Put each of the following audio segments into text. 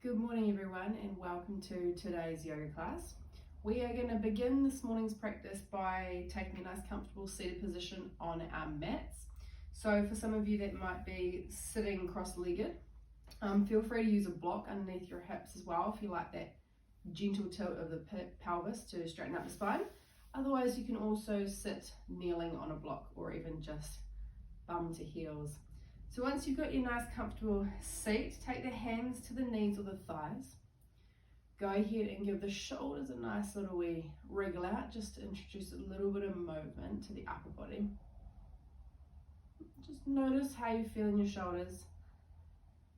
Good morning everyone and welcome to today's yoga class. We are going to begin this morning's practice by taking a nice comfortable seated position on our mats. So for some of you that might be sitting cross-legged, feel free to use a block underneath your hips as well if you like that gentle tilt of the pelvis to straighten up the spine. Otherwise you can also sit kneeling on a block or even just bum to heels. So once you've got your nice comfortable seat, take the hands to the knees or the thighs. Go ahead and give the shoulders a nice little wee wriggle out, just to introduce a little bit of movement to the upper body. Just notice how you feel in your shoulders.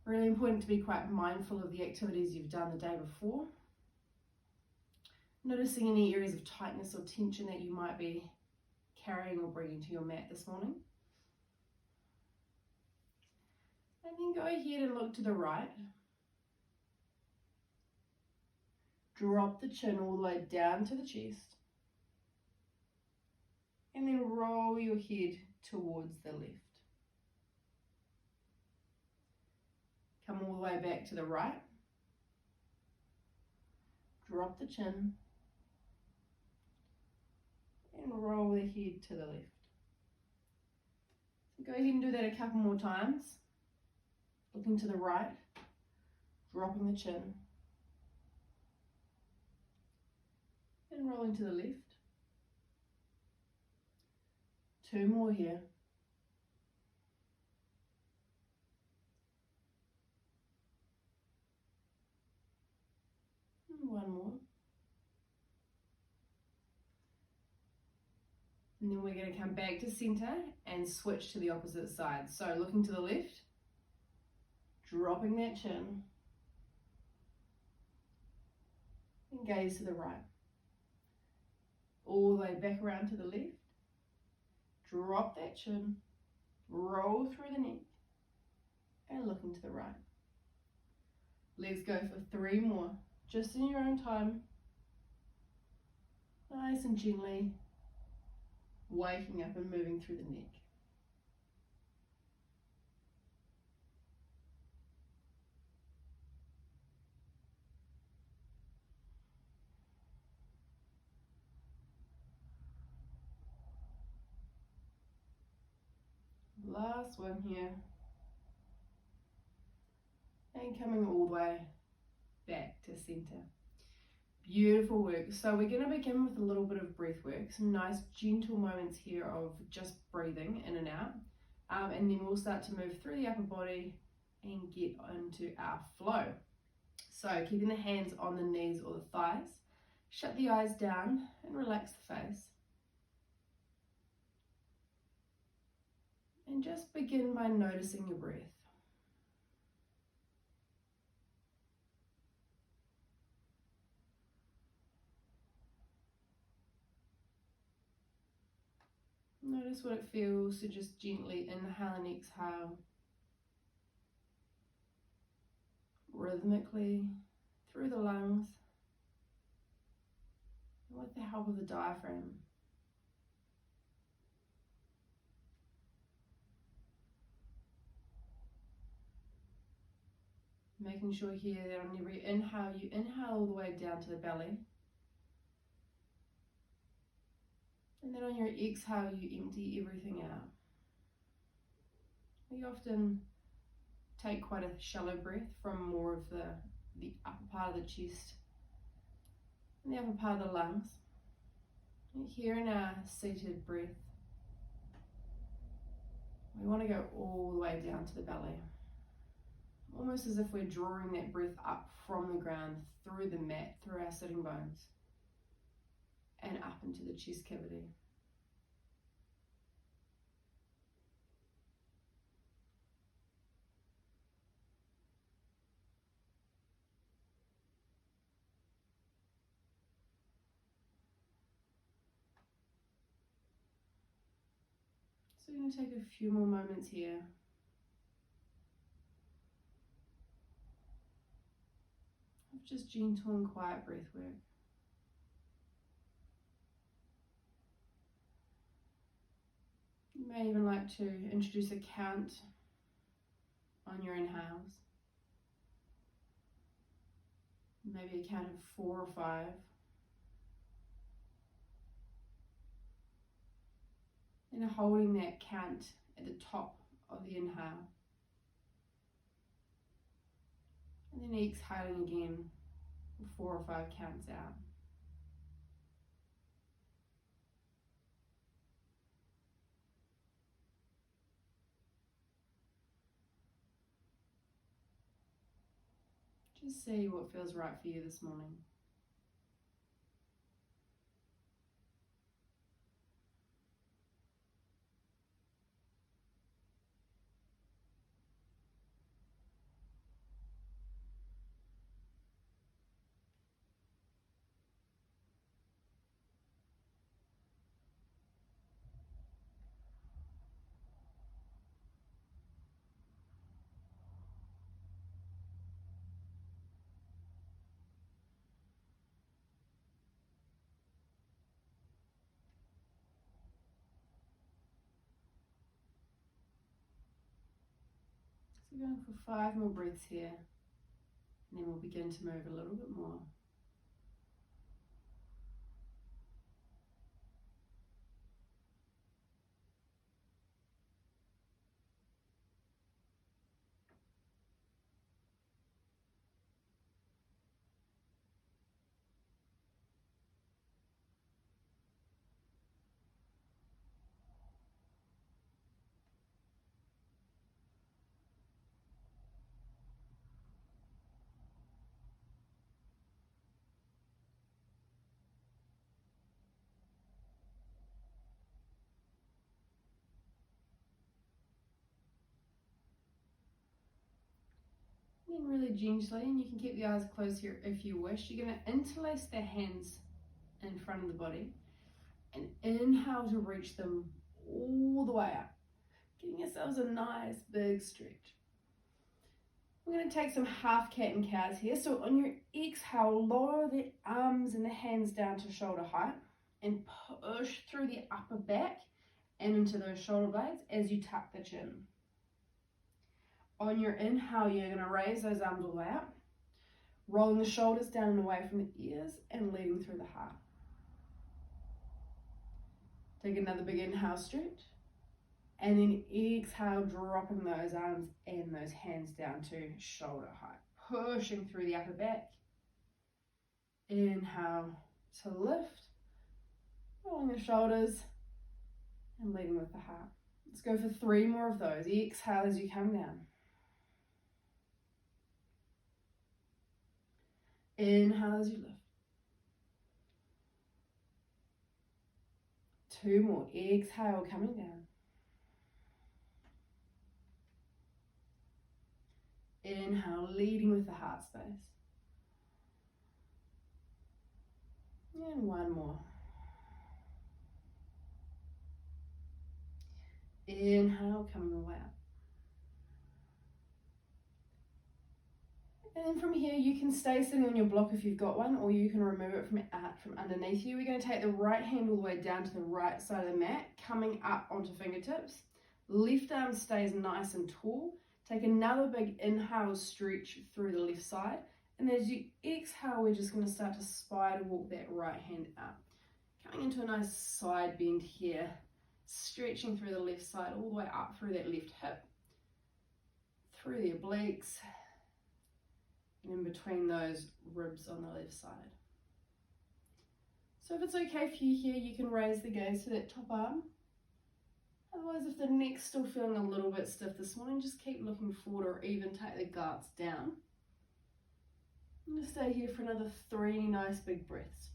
Really important to be quite mindful of the activities you've done the day before. Noticing any areas of tightness or tension that you might be carrying or bringing to your mat this morning. And then go ahead and look to the right. Drop the chin all the way down to the chest. And then roll your head towards the left. Come all the way back to the right. Drop the chin. And roll the head to the left. So go ahead and do that a couple more times. Looking to the right, dropping the chin, and rolling to the left. Two more here. And one more. And then we're going to come back to center and switch to the opposite side. So looking to the left. Dropping that chin and gaze to the right. All the way back around to the left. Drop that chin, roll through the neck and looking to the right. Let's go for three more, just in your own time. Nice and gently waking up and moving through the neck. Last one here. And coming all the way back to center. Beautiful work. So we're going to begin with a little bit of breath work. Some nice gentle moments here of just breathing in and out. And then we'll start to move through the upper body and get into our flow. So keeping the hands on the knees or the thighs. Shut the eyes down and relax the face. And just begin by noticing your breath. Notice what it feels to just gently inhale and exhale, rhythmically through the lungs, with the help of the diaphragm. Making sure here that on every inhale, you inhale all the way down to the belly. And then on your exhale, you empty everything out. We often take quite a shallow breath from more of the upper part of the chest and the upper part of the lungs. And here in our seated breath, we want to go all the way down to the belly. Almost as if we're drawing that breath up from the ground, through the mat, through our sitting bones, and up into the chest cavity. So we're going to take a few more moments here. Just gentle and quiet breath work. You may even like to introduce a count on your inhales Maybe a count of 4 or 5. And holding that count at the top of the inhale. And then exhaling again for 4 or 5 counts out. Just see what feels right for you this morning. So going for 5 more breaths here, and then we'll begin to move a little bit more. And then really gently, and you can keep the eyes closed here if you wish, you're going to interlace the hands in front of the body and inhale to reach them all the way up, giving yourselves a nice big stretch. We're going to take some half cat and cows here. So on your exhale, lower the arms and the hands down to shoulder height and push through the upper back and into those shoulder blades as you tuck the chin. On your inhale, you're going to raise those arms all the way up, rolling the shoulders down and away from the ears and leading through the heart. Take another big inhale, stretch, and then exhale, dropping those arms and those hands down to shoulder height, pushing through the upper back. Inhale to lift, rolling the shoulders and leading with the heart. Let's go for 3 more of those. Exhale as you come down. Inhale as you lift. 2 more. Exhale, coming down. Inhale, leading with the heart space. And 1 more. Inhale, coming away up. And then from here, you can stay sitting on your block if you've got one, or you can remove it from underneath you. We're going to take the right hand all the way down to the right side of the mat, coming up onto fingertips. Left arm stays nice and tall. Take another big inhale, stretch through the left side. And as you exhale, we're just going to start to spider walk that right hand up. Coming into a nice side bend here, stretching through the left side all the way up through that left hip, through the obliques, and in between those ribs on the left side. So if it's okay for you here, you can raise the gaze to that top arm. Otherwise, if the neck's still feeling a little bit stiff this morning, just keep looking forward or even take the guards down. I'm going to stay here for another 3 nice big breaths.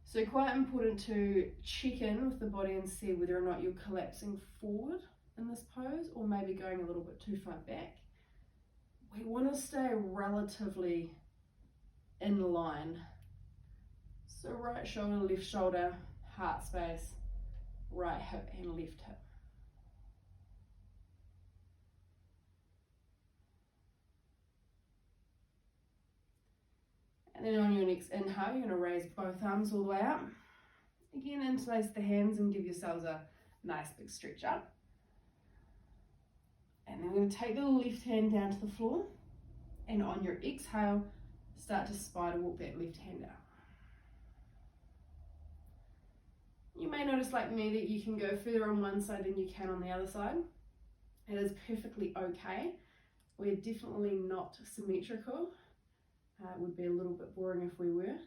So quite important to check in with the body and see whether or not you're collapsing forward in this pose or maybe going a little bit too far back. We want to stay relatively in line. So right shoulder, left shoulder, heart space, right hip and left hip. And then on your next inhale, you're going to raise both arms all the way up. Again, interlace the hands and give yourselves a nice big stretch up. And then we're going to take the left hand down to the floor. And on your exhale, start to spider walk that left hand out. You may notice, like me, that you can go further on one side than you can on the other side. It is perfectly okay. We're definitely not symmetrical. It would be a little bit boring if we were.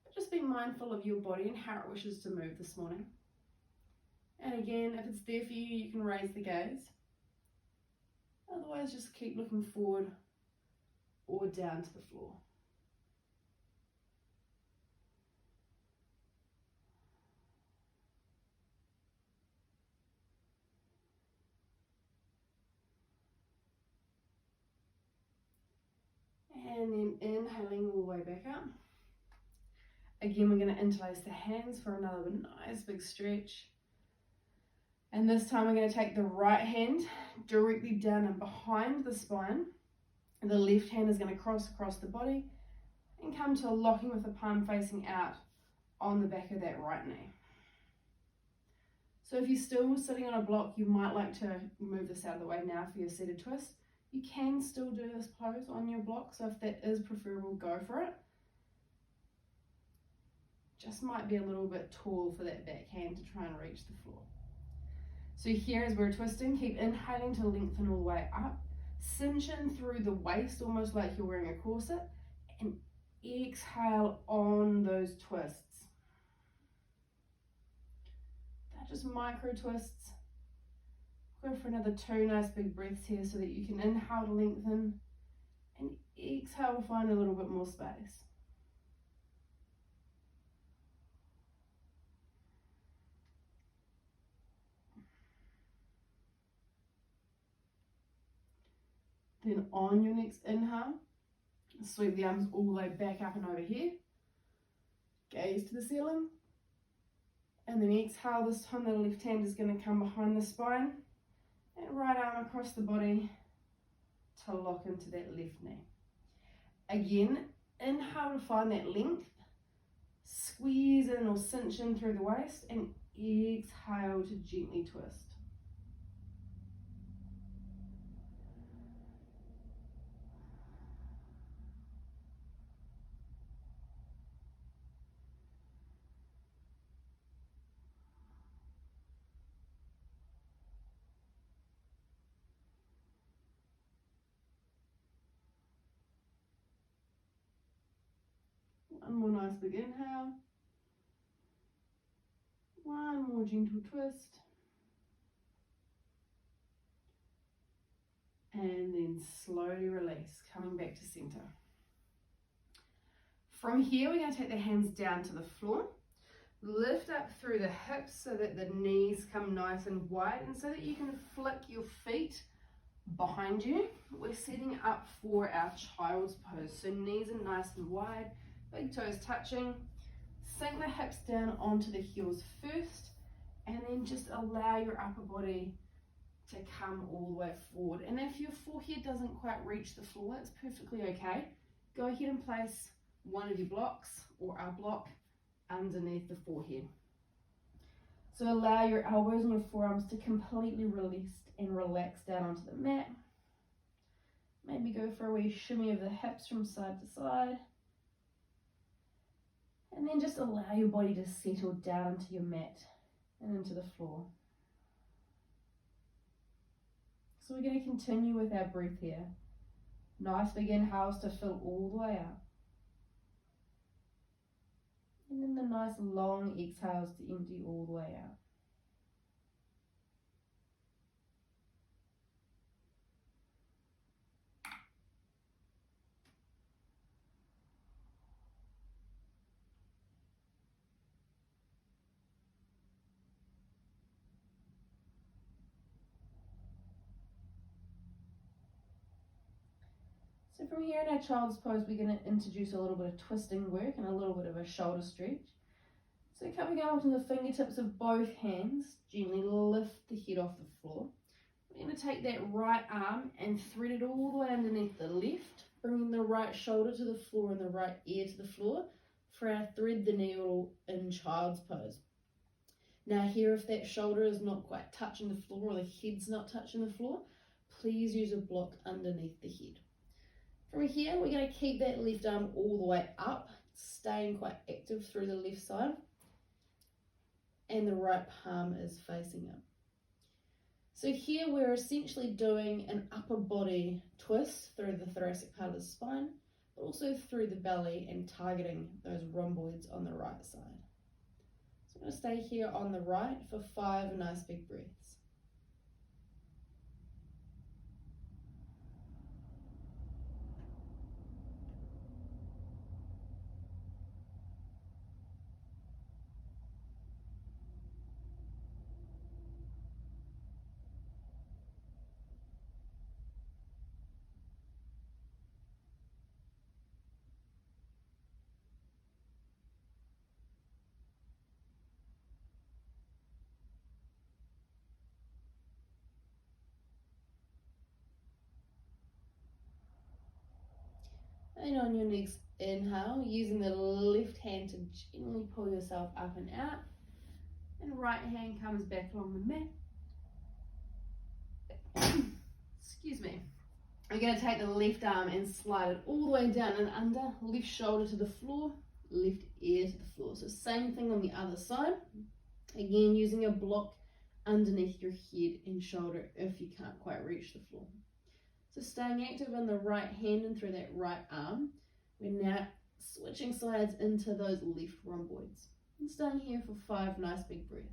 But just be mindful of your body and how it wishes to move this morning. And again, if it's there for you, you can raise the gaze. Otherwise, just keep looking forward or down to the floor. And then inhaling all the way back up. Again, we're going to interlace the hands for another nice big stretch. And this time we're going to take the right hand directly down and behind the spine. And the left hand is going to cross across the body and come to a locking with the palm facing out on the back of that right knee. So if you're still sitting on a block, you might like to move this out of the way now for your seated twist. You can still do this pose on your block, so if that is preferable, go for it. Just might be a little bit tall for that back hand to try and reach the floor. So here as we're twisting, keep inhaling to lengthen all the way up. Cinch in through the waist, almost like you're wearing a corset, and exhale on those twists. They're just micro twists. Go for another 2 nice big breaths here so that you can inhale to lengthen and exhale to find a little bit more space. Then on your next inhale, sweep the arms all the way back up and over here. Gaze to the ceiling. And then exhale, this time the left hand is going to come behind the spine. And right arm across the body to lock into that left knee. Again, inhale to find that length. Squeeze in or cinch in through the waist. And exhale to gently twist. One more nice big inhale. One more gentle twist. And then slowly release, coming back to center. From here, we're going to take the hands down to the floor. Lift up through the hips so that the knees come nice and wide, and so that you can flick your feet behind you. We're setting up for our child's pose. So knees are nice and wide. Big toes touching, sink the hips down onto the heels first, and then just allow your upper body to come all the way forward. And if your forehead doesn't quite reach the floor, it's perfectly okay. Go ahead and place one of your blocks or our block underneath the forehead. So allow your elbows and your forearms to completely release and relax down onto the mat. Maybe go for a wee shimmy of the hips from side to side. And then just allow your body to settle down into your mat and into the floor. So we're going to continue with our breath here. Nice big inhales to fill all the way out. And then the nice long exhales to empty all the way out. So from here in our child's pose, we're going to introduce a little bit of twisting work and a little bit of a shoulder stretch. So coming out to the fingertips of both hands, gently lift the head off the floor. We're going to take that right arm and thread it all the way underneath the left, bringing the right shoulder to the floor and the right ear to the floor for our thread the needle in child's pose. Now here, if that shoulder is not quite touching the floor or the head's not touching the floor, please use a block underneath the head. From here, we're going to keep that left arm all the way up, staying quite active through the left side, and the right palm is facing up. So here we're essentially doing an upper body twist through the thoracic part of the spine, but also through the belly and targeting those rhomboids on the right side. So I'm going to stay here on the right for 5 nice big breaths. And on your next inhale, using the left hand to gently pull yourself up and out, and right hand comes back along the mat. Excuse me. We're going to take the left arm and slide it all the way down and under, left shoulder to the floor, left ear to the floor. So same thing on the other side. Again, using a block underneath your head and shoulder if you can't quite reach the floor. So staying active in the right hand and through that right arm, we're now switching sides into those left rhomboids. And staying here for 5 nice big breaths.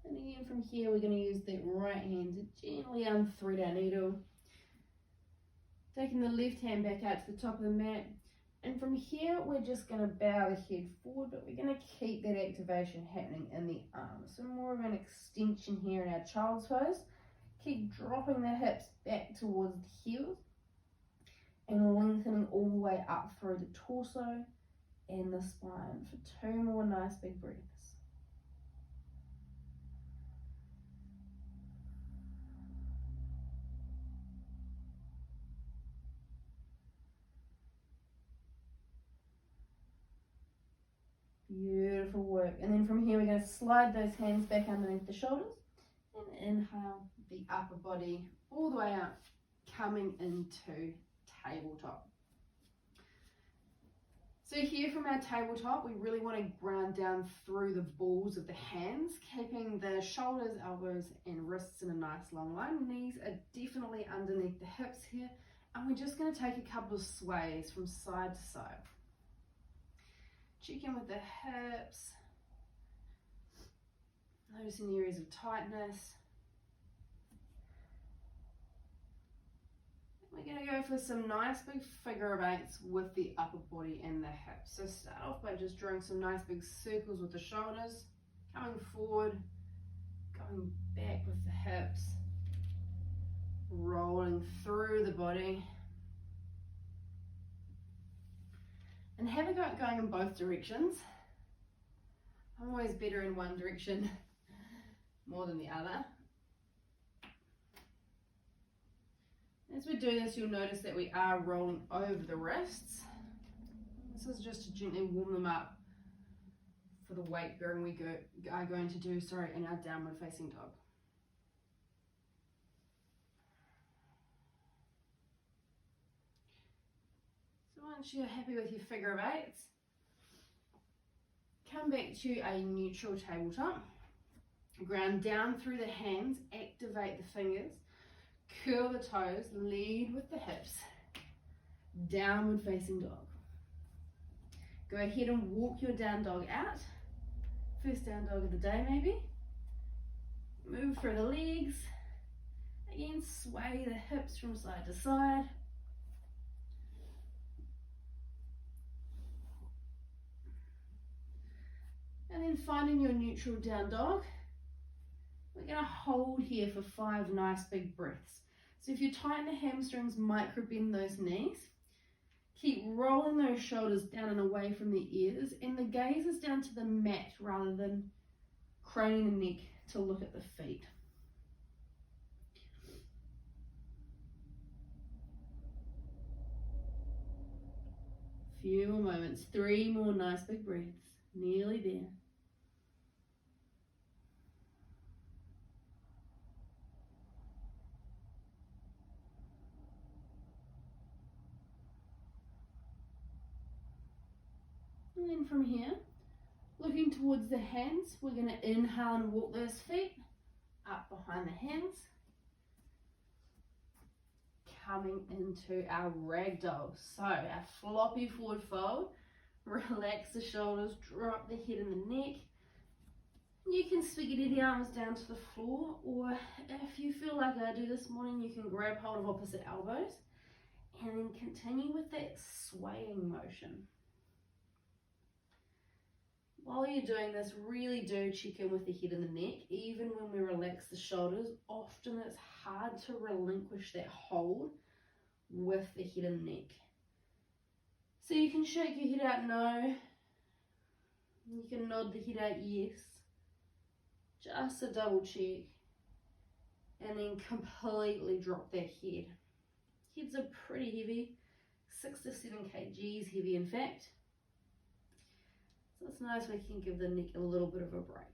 And again from here, we're going to use that right hand to gently unthread our needle. Taking the left hand back out to the top of the mat. And from here, we're just going to bow the head forward, but we're going to keep that activation happening in the arms. So more of an extension here in our child's pose. Keep dropping the hips back towards the heels and lengthening all the way up through the torso and the spine for 2 more nice big breaths. Beautiful work. And then from here, we're going to slide those hands back underneath the shoulders and inhale the upper body all the way up, coming into tabletop. So here from our tabletop, we really want to ground down through the balls of the hands, keeping the shoulders, elbows, and wrists in a nice long line. Knees are definitely underneath the hips here. And we're just going to take a couple of sways from side to side. Check in with the hips, noticing areas of tightness. We're going to go for some nice big figure of 8s with the upper body and the hips. So start off by just drawing some nice big circles with the shoulders, coming forward, going back with the hips, rolling through the body. And have a go at going in both directions. I'm always better in one direction more than the other. As we do this, you'll notice that we are rolling over the wrists. This is just to gently warm them up for the weight bearing we are going to do in our downward facing dog. Once you're happy with your figure of 8s, come back to a neutral tabletop. Ground down through the hands, activate the fingers, curl the toes, lead with the hips, downward facing dog. Go ahead and walk your down dog out. First down dog of the day maybe. Move through the legs. Again, sway the hips from side to side. And then finding your neutral down dog. We're going to hold here for 5 nice big breaths. So if you tighten the hamstrings, micro bend those knees. Keep rolling those shoulders down and away from the ears, and the gaze is down to the mat rather than craning the neck to look at the feet. Few more moments, 3 more nice big breaths, nearly there. And then from here, looking towards the hands, we're going to inhale and walk those feet up behind the hands. Coming into our ragdoll. So our floppy forward fold, relax the shoulders, drop the head and the neck. You can spaghetti the arms down to the floor, or if you feel like I do this morning, you can grab hold of opposite elbows and then continue with that swaying motion. While you're doing this, really do check in with the head and the neck. Even when we relax the shoulders, often it's hard to relinquish that hold with the head and neck. So you can shake your head out no, you can nod the head out yes, just a double check, and then completely drop that head. Heads are pretty heavy, 6 to 7 kgs heavy in fact. So it's nice we can give the neck a little bit of a break.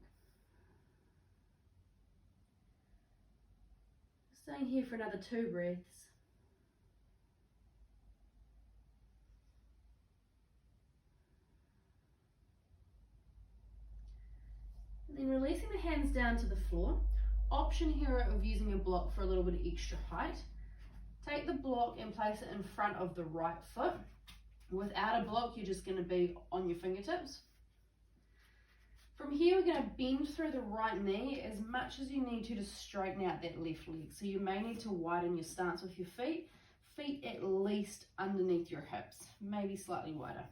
Staying here for another 2 breaths. And then releasing the hands down to the floor. Option here of using a block for a little bit of extra height. Take the block and place it in front of the right foot. Without a block, you're just going to be on your fingertips. From here, we're going to bend through the right knee as much as you need to straighten out that left leg. So you may need to widen your stance with your feet. Feet at least underneath your hips, maybe slightly wider.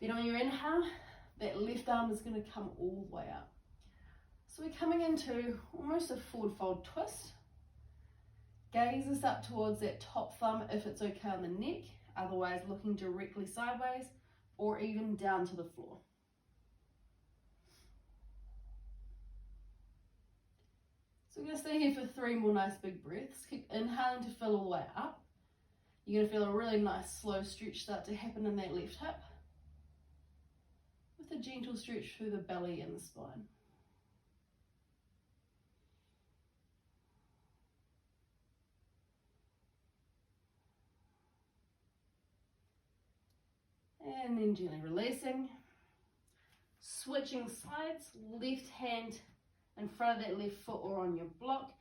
Then on your inhale, that left arm is going to come all the way up. So we're coming into almost a forward fold twist. Gaze is up towards that top thumb if it's okay on the neck, otherwise looking directly sideways or even down to the floor. So we're going to stay here for 3 more nice big breaths. Keep inhaling to fill all the way up. You're going to feel a really nice slow stretch start to happen in that left hip, with a gentle stretch through the belly and the spine. And then gently releasing. Switching sides, left hand in front of that left foot or on your block.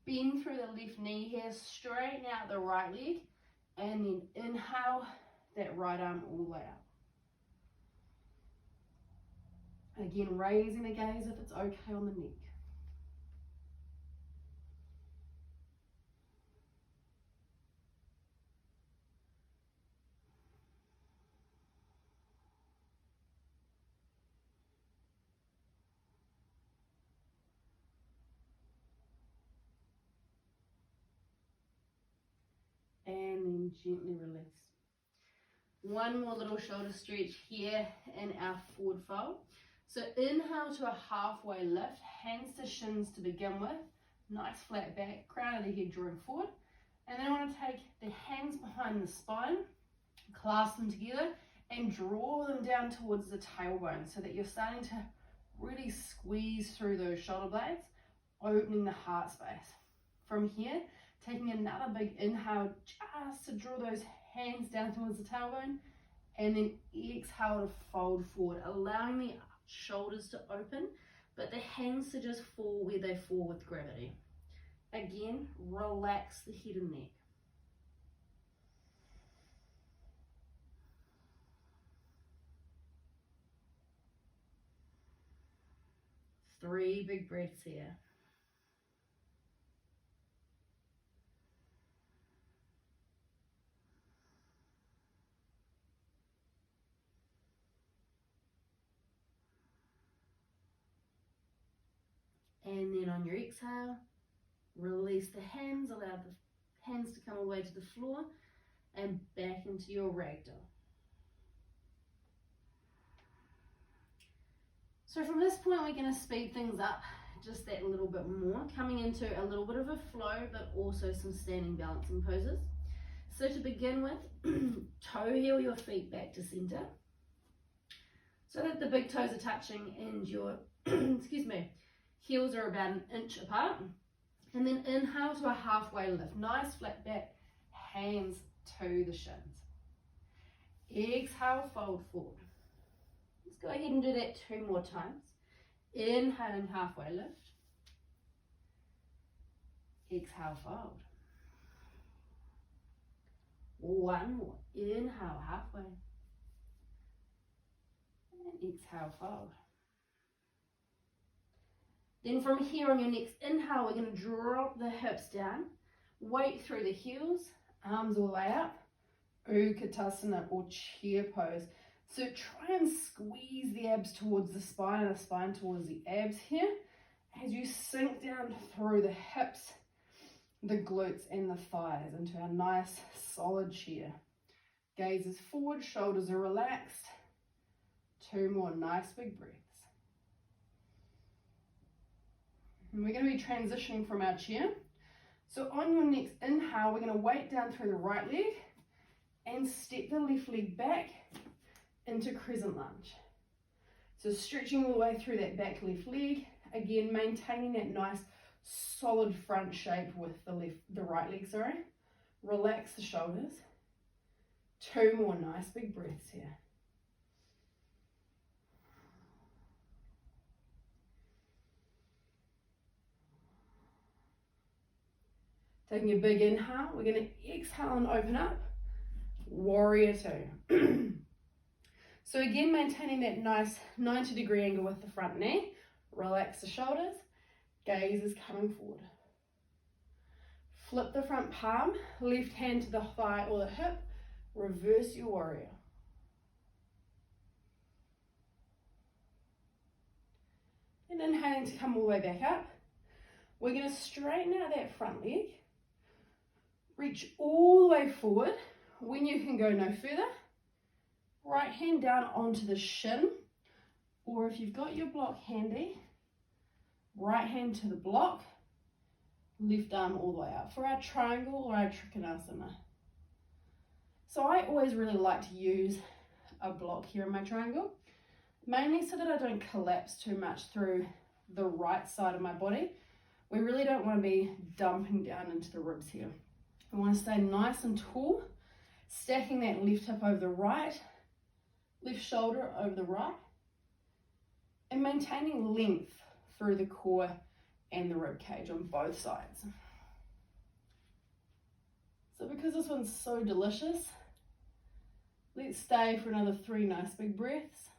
Bend through the left knee here, straighten out the right leg, and then inhale that right arm all the way up. Again, raising the gaze if it's okay on the neck. And then gently release. One more little shoulder stretch here in our forward fold. So inhale to a halfway lift, hands to shins to begin with, nice flat back, crown of the head drawing forward. And then I want to take the hands behind the spine, clasp them together and draw them down towards the tailbone so that you're starting to really squeeze through those shoulder blades, opening the heart space. From here, taking another big inhale just to draw those hands down towards the tailbone, and then exhale to fold forward, allowing the shoulders to open, but the hands to just fall where they fall with gravity. Again, relax the head and neck. Three big breaths here. And then on your exhale, release the hands, allow the hands to come away to the floor and back into your ragdoll. So from this point, we're going to speed things up just that little bit more, coming into a little bit of a flow, but also some standing balancing poses. So to begin with, toe heel your feet back to center, so that the big toes are touching and your excuse me, heels are about an inch apart. And then inhale to a halfway lift, nice flat back, hands to the shins. Exhale, fold forward. Let's go ahead and do that 2 more times. Inhaling, halfway lift. Exhale, fold. 1 more. Inhale, halfway. And exhale, fold. Then from here on your next inhale, we're going to drop the hips down, weight through the heels, arms all the way up, Utkatasana or chair pose. So try and squeeze the abs towards the spine and the spine towards the abs here as you sink down through the hips, the glutes and the thighs into a nice solid chair. Gaze is forward, shoulders are relaxed. 2 more nice big breaths. And we're going to be transitioning from our chair. So on your next inhale, we're going to weight down through the right leg and step the left leg back into crescent lunge. So stretching all the way through that back left leg, again maintaining that nice solid front shape with the right leg, sorry. Relax the shoulders. 2 more nice big breaths here. Taking a big inhale, we're going to exhale and open up, warrior 2. So again, maintaining that nice 90-degree angle with the front knee, relax the shoulders, gaze is coming forward. Flip the front palm, left hand to the thigh or the hip, reverse your warrior. And inhaling to come all the way back up, we're going to straighten out that front leg, reach all the way forward. When you can go no further, right hand down onto the shin, or if you've got your block handy, right hand to the block, left arm all the way up for our triangle or our trikonasana. So I always really like to use a block here in my triangle, mainly so that I don't collapse too much through the right side of my body. We really don't want to be dumping down into the ribs here. We want to stay nice and tall, stacking that left hip over the right, left shoulder over the right, and maintaining length through the core and the rib cage on both sides. So because this one's so delicious, let's stay for another 3 nice big breaths.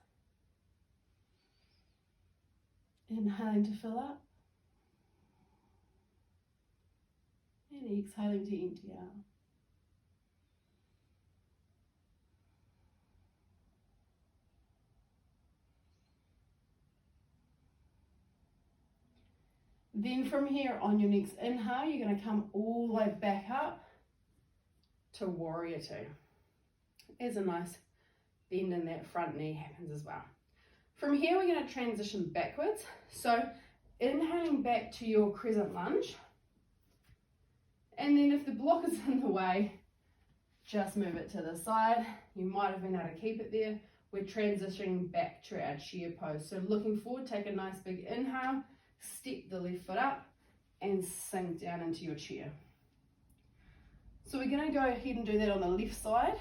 Inhaling to fill up. And exhaling to empty out. Then from here on your next inhale, you're going to come all the way back up to warrior 2. As a nice bend in that front knee happens as well. From here, we're going to transition backwards. So inhaling back to your crescent lunge. And then if the block is in the way, just move it to the side. You might have been able to keep it there. We're transitioning back to our chair pose. So looking forward, take a nice big inhale, step the left foot up and sink down into your chair. So we're going to go ahead and do that on the left side,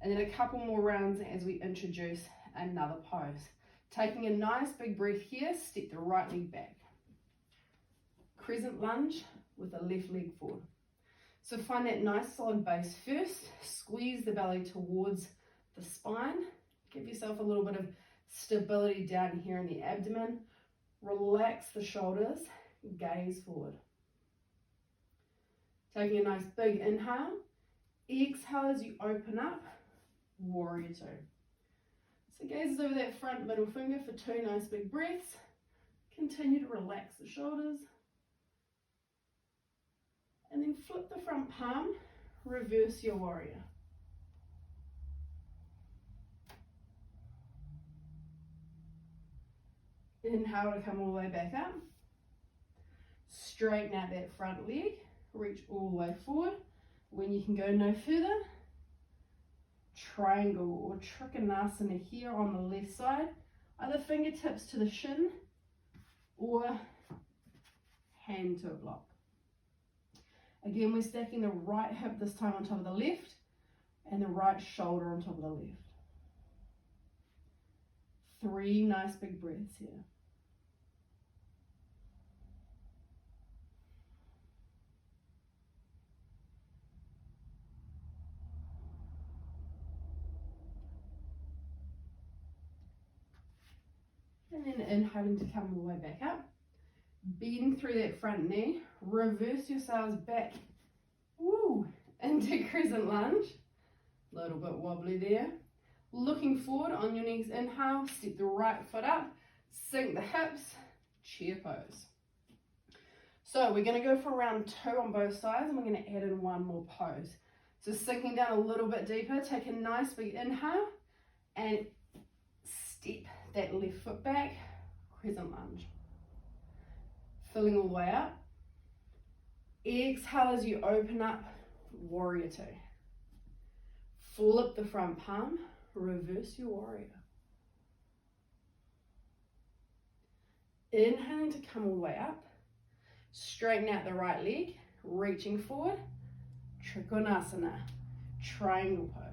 and then a couple more rounds as we introduce another pose. Taking a nice big breath here, step the right leg back. Crescent lunge with the left leg forward. So find that nice solid base first, squeeze the belly towards the spine, give yourself a little bit of stability down here in the abdomen, relax the shoulders, gaze forward. Taking a nice big inhale, exhale as you open up, warrior 2. So gaze over that front middle finger for 2 nice big breaths. Continue to relax the shoulders. And then flip the front palm, reverse your warrior. Inhale to come all the way back up. Straighten out that front leg, reach all the way forward. When you can go no further, triangle or trikonasana here on the left side, either fingertips to the shin or hand to a block. Again, we're stacking the right hip this time on top of the left and the right shoulder on top of the left. 3 nice big breaths here. And then inhaling to come all the way back up. Bend through that front knee. Reverse yourselves back. Woo! Into crescent lunge. A little bit wobbly there. Looking forward on your next inhale. Step the right foot up. Sink the hips. Chair pose. So we're going to go for round 2 on both sides. And we're going to add in one more pose. So sinking down a little bit deeper. Take a nice big inhale. And step that left foot back, crescent lunge. Filling all the way up. Exhale as you open up, warrior 2. Flip the front palm, reverse your warrior. Inhaling to come all the way up. Straighten out the right leg, reaching forward, trikonasana, triangle pose.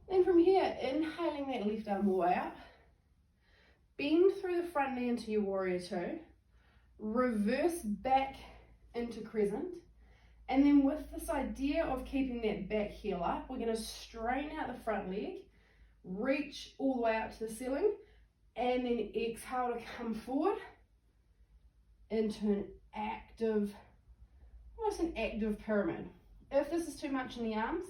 Then from here, inhaling that left arm all the way up. Bend through the front knee into your warrior 2. Reverse back into crescent. And then with this idea of keeping that back heel up, we're going to straighten out the front leg. Reach all the way up to the ceiling. And then exhale to come forward into an active, almost an active pyramid. If this is too much in the arms,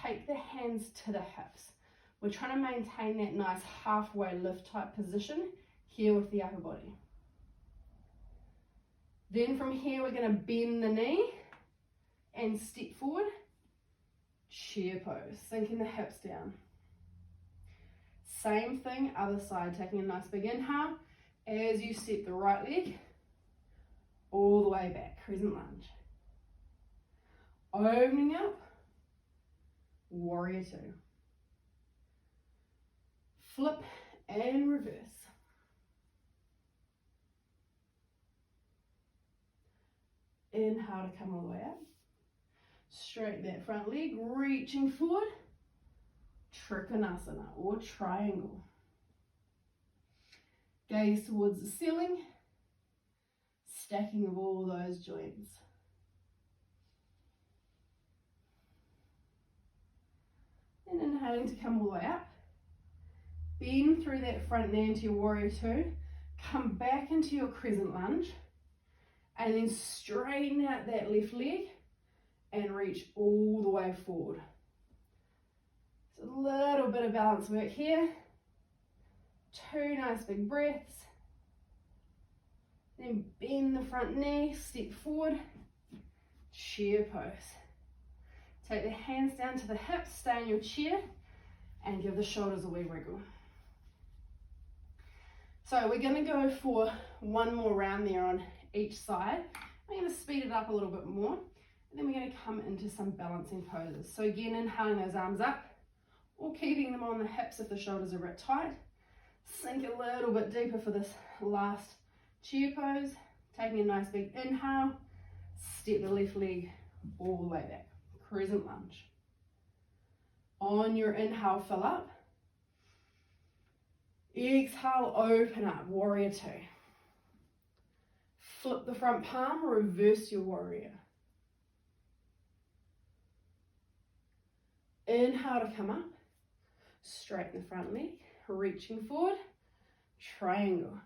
take the hands to the hips. We're trying to maintain that nice halfway lift type position here with the upper body. Then from here, we're going to bend the knee and step forward. Chair pose, sinking the hips down. Same thing, other side, taking a nice big inhale as you step the right leg all the way back, crescent lunge. Opening up. Warrior 2. Flip and reverse. Inhale to come all the way up. Straighten that front leg, reaching forward. Trikonasana or triangle. Gaze towards the ceiling. Stacking of all those joints. And inhaling to come all the way up. Bend through that front knee into your warrior 2. Come back into your crescent lunge. And then straighten out that left leg and reach all the way forward. So a little bit of balance work here. 2 nice big breaths. Then bend the front knee, step forward, chair pose. Take the hands down to the hips, stay in your chair, and give the shoulders a wee wriggle. So we're going to go for one more round there on each side. I'm going to speed it up a little bit more, and then we're going to come into some balancing poses. So again, inhaling those arms up, or keeping them on the hips if the shoulders are a bit tight. Sink a little bit deeper for this last chair pose. Taking a nice big inhale, step the left leg all the way back. Crescent lunge. On your inhale, fill up. Exhale, open up, warrior 2. Flip the front palm, reverse your warrior. Inhale to come up. Straighten the front leg, reaching forward, triangle.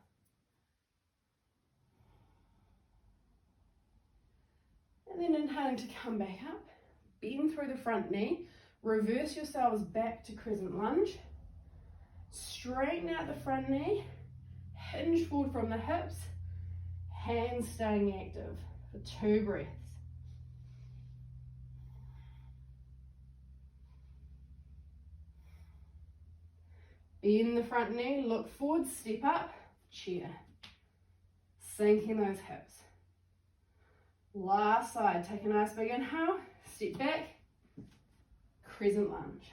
And then inhaling to come back up. Bend through the front knee, Reverse yourselves back to crescent lunge. Straighten out the front knee. Hinge forward from the hips. Hands staying active for 2 breaths. Bend the front knee, look forward, step up, chair. Sinking those hips. Last side, take a nice big inhale, step back, crescent lunge.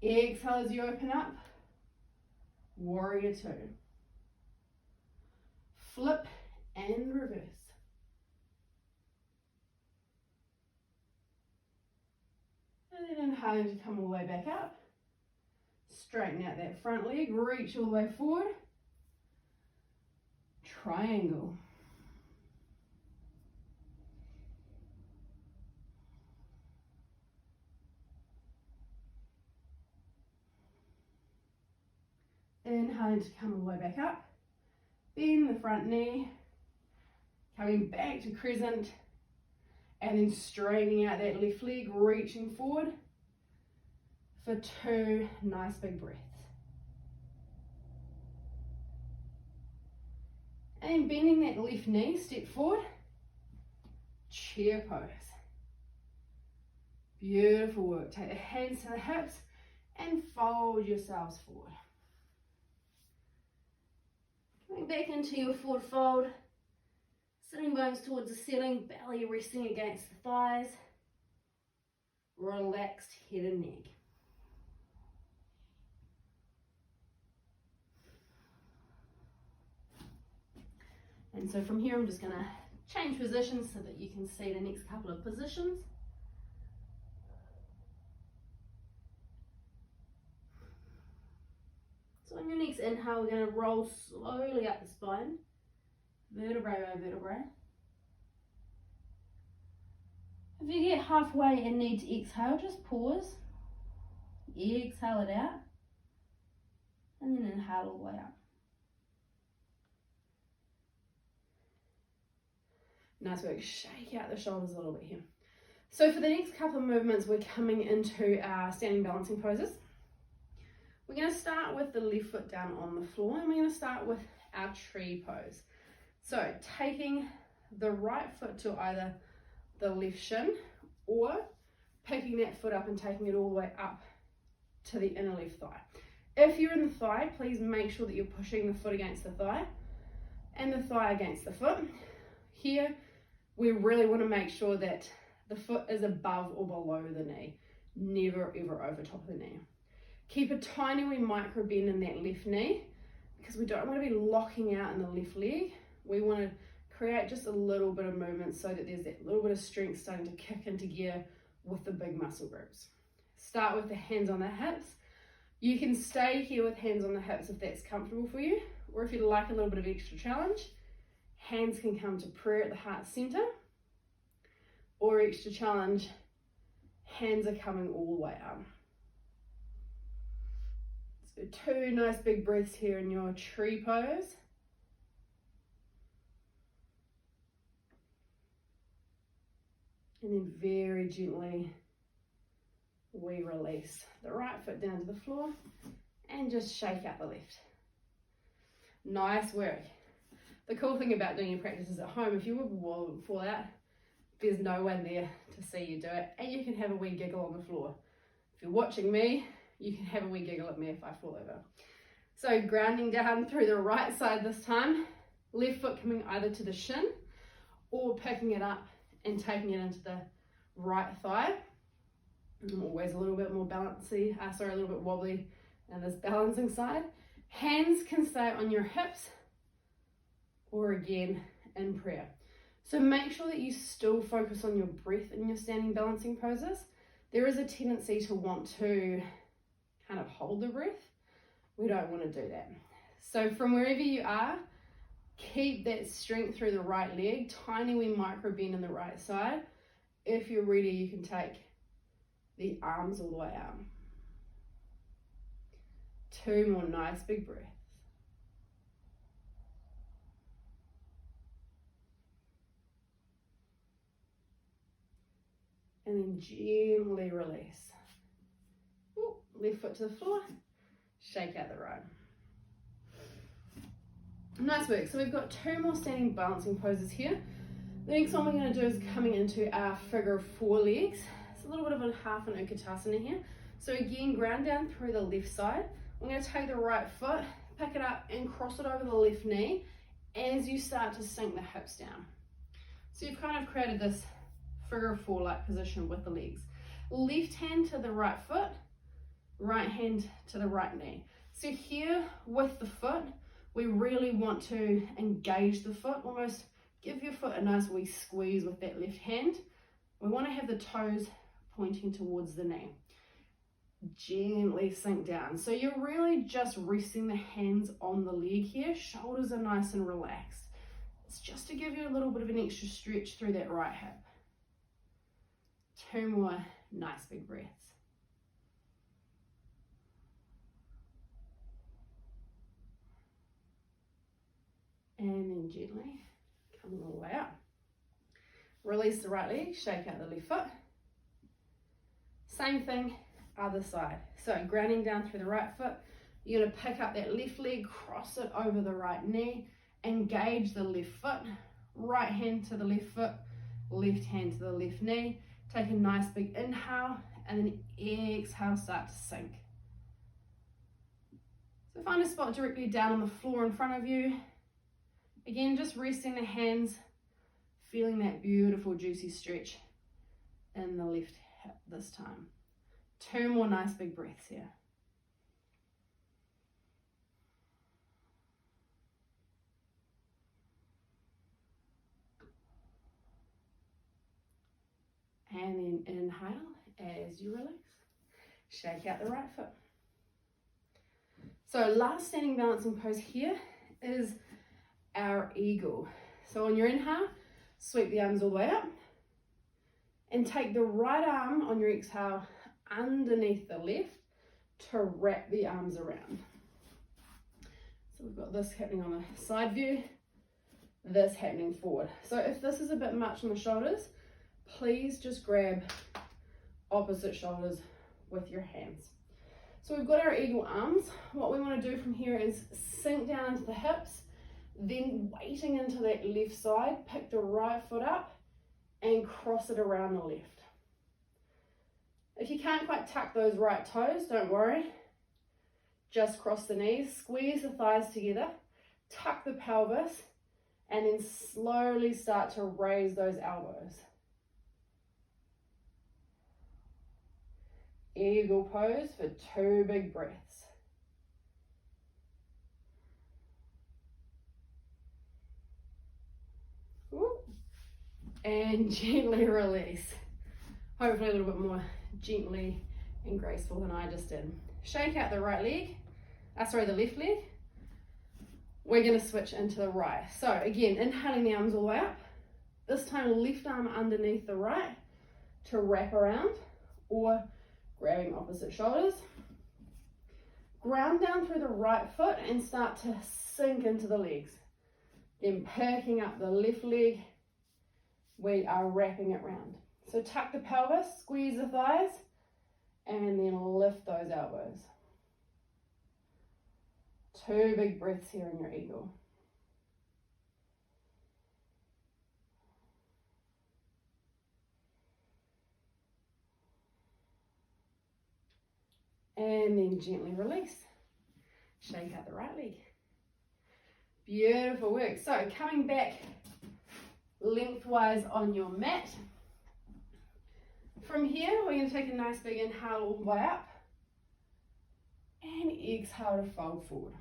Exhale as you open up, warrior 2. Flip and reverse. And then inhaling to come all the way back up. Straighten out that front leg, reach all the way forward. Triangle. Inhaling to come all the way back up. Bend the front knee. Coming back to crescent. And then straightening out that left leg, reaching forward for 2 nice big breaths. And bending that left knee, step forward. Chair pose. Beautiful work. Take the hands to the hips and fold yourselves forward. Coming back into your forward fold. Sitting bones towards the ceiling, belly resting against the thighs. Relaxed head and neck. And so from here, I'm just going to change positions so that you can see the next couple of positions. So on your next inhale, we're going to roll slowly up the spine, vertebrae by vertebrae. If you get halfway and need to exhale, just pause, exhale it out, and then inhale all the way up. Nice work, shake out the shoulders a little bit here. So for the next couple of movements, we're coming into our standing balancing poses. We're going to start with the left foot down on the floor, and we're going to start with our tree pose. So taking the right foot to either the left shin, or picking that foot up and taking it all the way up to the inner left thigh. If you're in the thigh, please make sure that you're pushing the foot against the thigh and the thigh against the foot. Here, we really want to make sure that the foot is above or below the knee, never ever over top of the knee. Keep a tiny wee micro bend in that left knee because we don't want to be locking out in the left leg. We want to create just a little bit of movement so that there's that little bit of strength starting to kick into gear with the big muscle groups. Start with the hands on the hips. You can stay here with hands on the hips if that's comfortable for you, or if you'd like a little bit of extra challenge, hands can come to prayer at the heart center, or extra challenge, hands are coming all the way up. So 2 nice big breaths here in your tree pose. And then very gently, we release the right foot down to the floor and just shake out the left. Nice work. The cool thing about doing your practices at home, if you were wobbled before that, there's no one there to see you do it, and you can have a wee giggle on the floor. If you're watching me, you can have a wee giggle at me if I fall over. So grounding down through the right side this time, left foot coming either to the shin or picking it up and taking it into the right thigh. I'm always a little bit more bouncy, a little bit wobbly on this balancing side. Hands can stay on your hips or again in prayer. So make sure that you still focus on your breath in your standing balancing poses. There is a tendency to want to kind of hold the breath. We don't want to do that. So from wherever you are, keep that strength through the right leg, tiny wee micro bend in the right side. If you're ready, you can take the arms all the way out. 2 more nice big breaths. and then gently release. Ooh, left foot to the floor, shake out the right. Nice work. So we've got 2 more standing balancing poses here. The next one we're going to do is coming into our figure of 4 legs. It's a little bit of a half an Utkatasana here. So again, ground down through the left side. I'm going to take the right foot, pick it up and cross it over the left knee as you start to sink the hips down. So you've kind of created this figure of 4 like position with the legs. Left hand to the right foot, right hand to the right knee. So here with the foot, we really want to engage the foot, almost give your foot a nice wee squeeze with that left hand. We want to have the toes pointing towards the knee. Gently sink down. So you're really just resting the hands on the leg here. Shoulders are nice and relaxed. It's just to give you a little bit of an extra stretch through that right hip. 2 more nice big breaths. And then gently come all the way up. Release the right leg, shake out the left foot. Same thing, other side. So grounding down through the right foot, you're going to pick up that left leg, cross it over the right knee, engage the left foot, right hand to the left foot, left hand to the left knee. Take a nice big inhale and then exhale, start to sink. So find a spot directly down on the floor in front of you. Again, just resting the hands, feeling that beautiful juicy stretch in the left hip this time. 2 more nice big breaths here. And then inhale as you release. Shake out the right foot. So last standing balancing pose here is our eagle. So on your inhale, sweep the arms all the way up and take the right arm on your exhale underneath the left to wrap the arms around. So we've got this happening on the side view, this happening forward. So if this is a bit much on the shoulders, please just grab opposite shoulders with your hands. So we've got our eagle arms. What we want to do from here is sink down into the hips, then weighting into that left side, pick the right foot up and cross it around the left. If you can't quite tuck those right toes, don't worry. Just cross the knees, squeeze the thighs together, tuck the pelvis, and then slowly start to raise those elbows. Eagle pose for 2 big breaths. And gently release. Hopefully a little bit more gently and graceful than I just did. Shake out the right leg, the left leg. We're going to switch into the right. So again, inhaling the arms all the way up. This time left arm underneath the right to wrap around, or grabbing opposite shoulders. Ground down through the right foot and start to sink into the legs. Then picking up the left leg, we are wrapping it round. So tuck the pelvis, squeeze the thighs, and then lift those elbows. 2 big breaths here in your eagle. And then gently release. Shake out the right leg. Beautiful work. So coming back lengthwise on your mat. From here, we're going to take a nice big inhale all the way up and exhale to fold forward.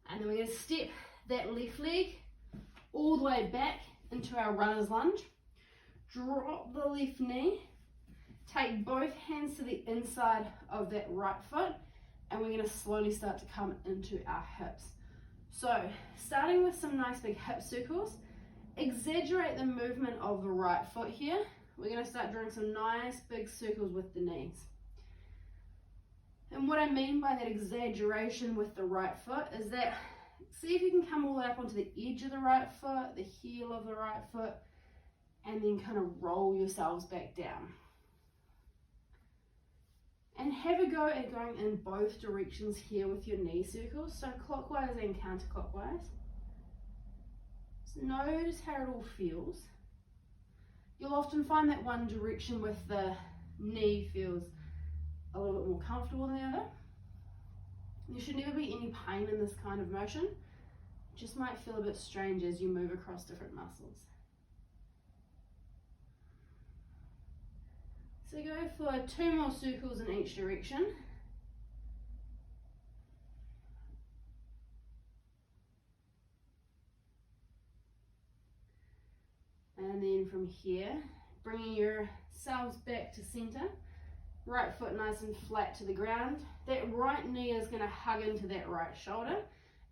And then we're going to step that left leg all the way back into our runner's lunge. Drop the left knee. Take both hands to the inside of that right foot, and we're going to slowly start to come into our hips. So starting with some nice big hip circles, exaggerate the movement of the right foot here. We're going to start drawing some nice big circles with the knees. And what I mean by that exaggeration with the right foot is that, see if you can come all the way up onto the edge of the right foot, the heel of the right foot, and then kind of roll yourselves back down. And have a go at going in both directions here with your knee circles, so clockwise and counterclockwise. So notice how it all feels. You'll often find that one direction with the knee feels a little bit more comfortable than the other. There should never be any pain in this kind of motion. It just might feel a bit strange as you move across different muscles. So go for 2 more circles in each direction. And then from here, bringing yourselves back to center. Right foot nice and flat to the ground. That right knee is going to hug into that right shoulder,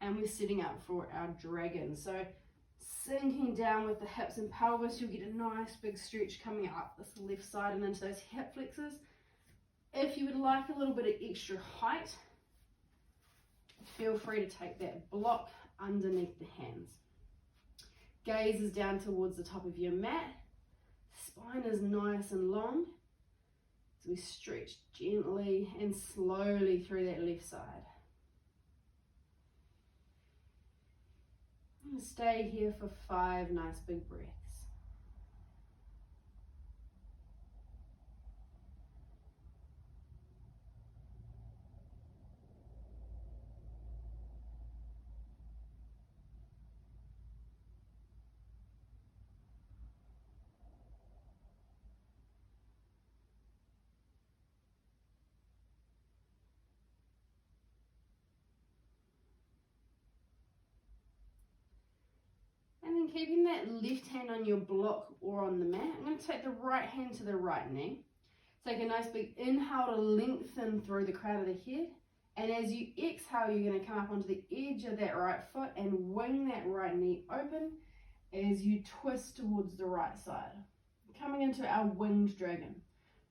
and we're setting up for our dragon. So sinking down with the hips and pelvis, you'll get a nice big stretch coming up this left side and into those hip flexors. If you would like a little bit of extra height, feel free to take that block underneath the hands. Gaze is down towards the top of your mat. Spine is nice and long. So we stretch gently and slowly through that left side. And stay here for 5 nice big breaths. And then keeping that left hand on your block or on the mat, I'm going to take the right hand to the right knee. Take a nice big inhale to lengthen through the crown of the head. And as you exhale, you're going to come up onto the edge of that right foot and wing that right knee open as you twist towards the right side. Coming into our winged dragon.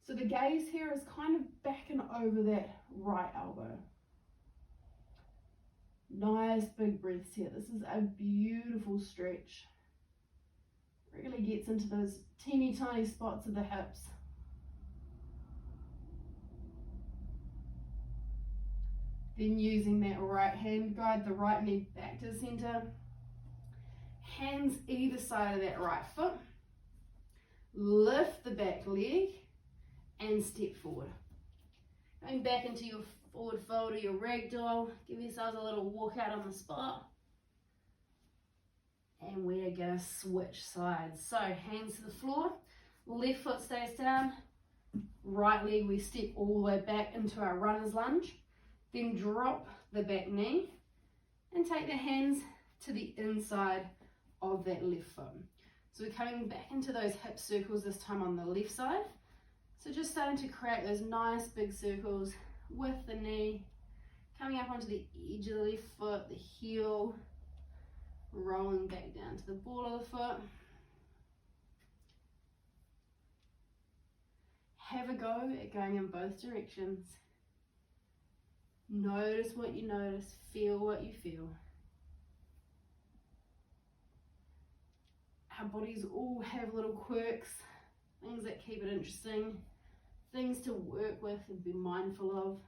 So the gaze here is kind of back and over that right elbow. Nice big breaths here. This is a beautiful stretch. Really gets into those teeny tiny spots of the hips. Then using that right hand, guide the right knee back to the center. Hands either side of that right foot. Lift the back leg and step forward. Going back into your forward fold or your ragdoll. Give yourselves a little walk out on the spot. And we're going to switch sides. So hands to the floor. Left foot stays down. Right leg we step all the way back into our runner's lunge. Then drop the back knee and take the hands to the inside of that left foot. So we're coming back into those hip circles this time on the left side. So just starting to create those nice big circles with the knee, coming up onto the edge of the left foot, the heel, rolling back down to the ball of the foot. Have a go at going in both directions. Notice what you notice, feel what you feel. Our bodies all have little quirks, things that keep it interesting, things to work with and be mindful of.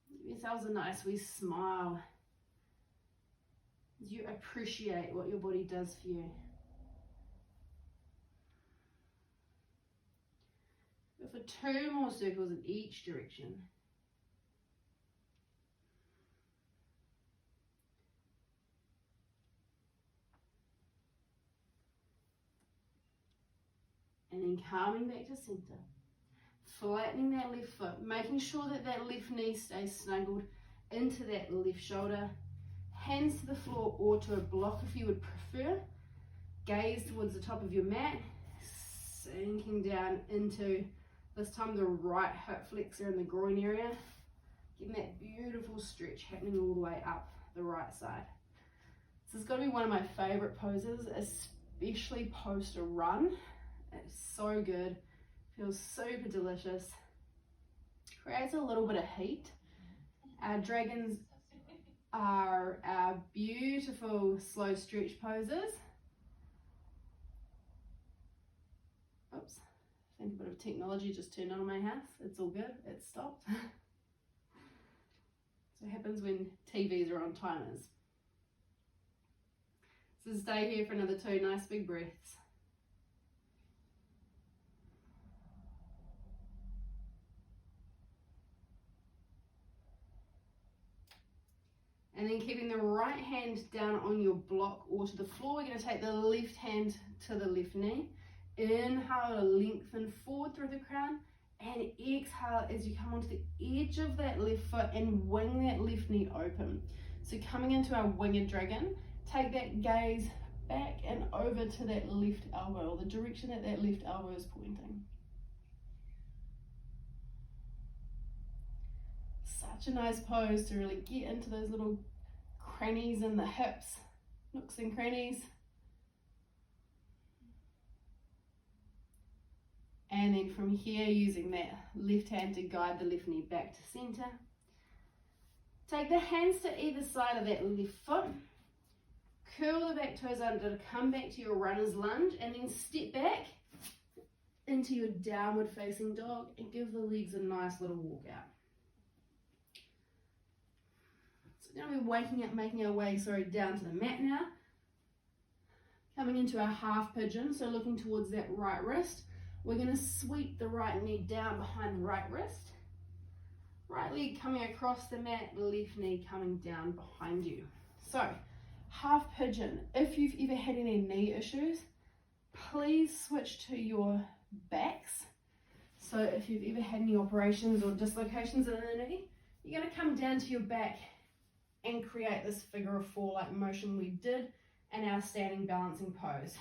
Give yourselves a nice wee smile as you appreciate what your body does for you. Go for 2 more circles in each direction. And then coming back to center. Flattening that left foot, making sure that that left knee stays snuggled into that left shoulder. Hands to the floor or to a block if you would prefer. Gaze towards the top of your mat, sinking down into, this time, the right hip flexor in the groin area. Getting that beautiful stretch happening all the way up the right side. This has got to be one of my favorite poses, especially post a run. It's so good, feels super delicious, creates a little bit of heat. Our dragons are our beautiful slow stretch poses. I think a bit of technology just turned on in my house. It's all good, it stopped. So it happens when TVs are on timers. So stay here for another 2 nice big breaths. And then keeping the right hand down on your block or to the floor, we're going to take the left hand to the left knee. Inhale to lengthen forward through the crown, and exhale as you come onto the edge of that left foot and wing that left knee open. So coming into our winged dragon, take that gaze back and over to that left elbow, or the direction that that left elbow is pointing. Such a nice pose to really get into those little crannies in the hips, nooks and crannies. And then from here, using that left hand to guide the left knee back to center. Take the hands to either side of that left foot. Curl the back toes under to come back to your runner's lunge, and then step back into your downward facing dog and give the legs a nice little walk out. So we're going to be waking up, making our way, down to the mat now. Coming into our half pigeon, so looking towards that right wrist. We're going to sweep the right knee down behind the right wrist. Right leg coming across the mat, left knee coming down behind you. So, half pigeon. If you've ever had any knee issues, please switch to your backs. So if you've ever had any operations or dislocations in the knee, you're going to come down to your back and create this figure of 4 like motion we did in our standing balancing pose.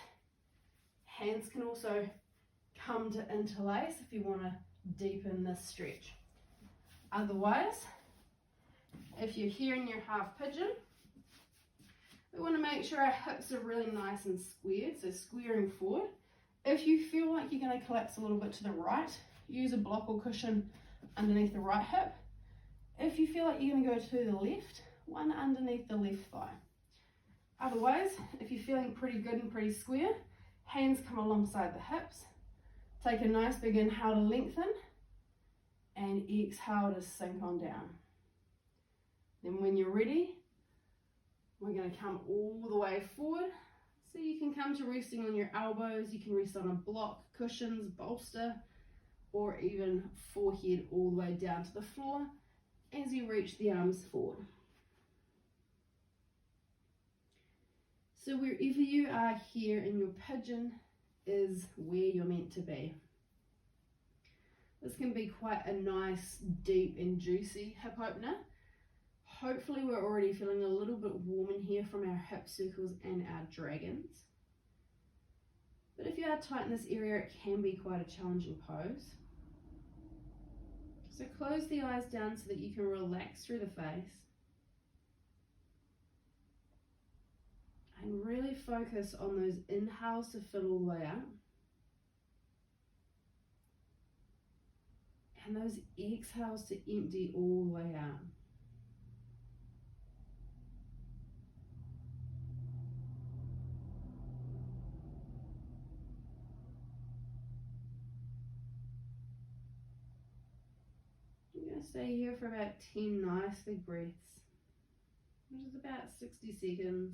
Hands can also come to interlace if you want to deepen this stretch. Otherwise, if you're here in your half pigeon, we want to make sure our hips are really nice and squared, so squaring forward. If you feel like you're going to collapse a little bit to the right, use a block or cushion underneath the right hip. If you feel like you're going to go to the left, one underneath the left thigh. Otherwise, if you're feeling pretty good and pretty square, hands come alongside the hips. Take a nice big inhale to lengthen, and exhale to sink on down. Then when you're ready, we're going to come all the way forward. So you can come to resting on your elbows, you can rest on a block, cushions, bolster, or even forehead all the way down to the floor as you reach the arms forward. So wherever you are here in your pigeon is where you're meant to be. This can be quite a nice, deep and juicy hip opener. Hopefully we're already feeling a little bit warm in here from our hip circles and our dragons. But if you are tight in this area, it can be quite a challenging pose. So close the eyes down so that you can relax through the face. And really focus on those inhales to fill all the way out. And those exhales to empty all the way out. I'm going to stay here for about 10 nice big breaths, which is about 60 seconds.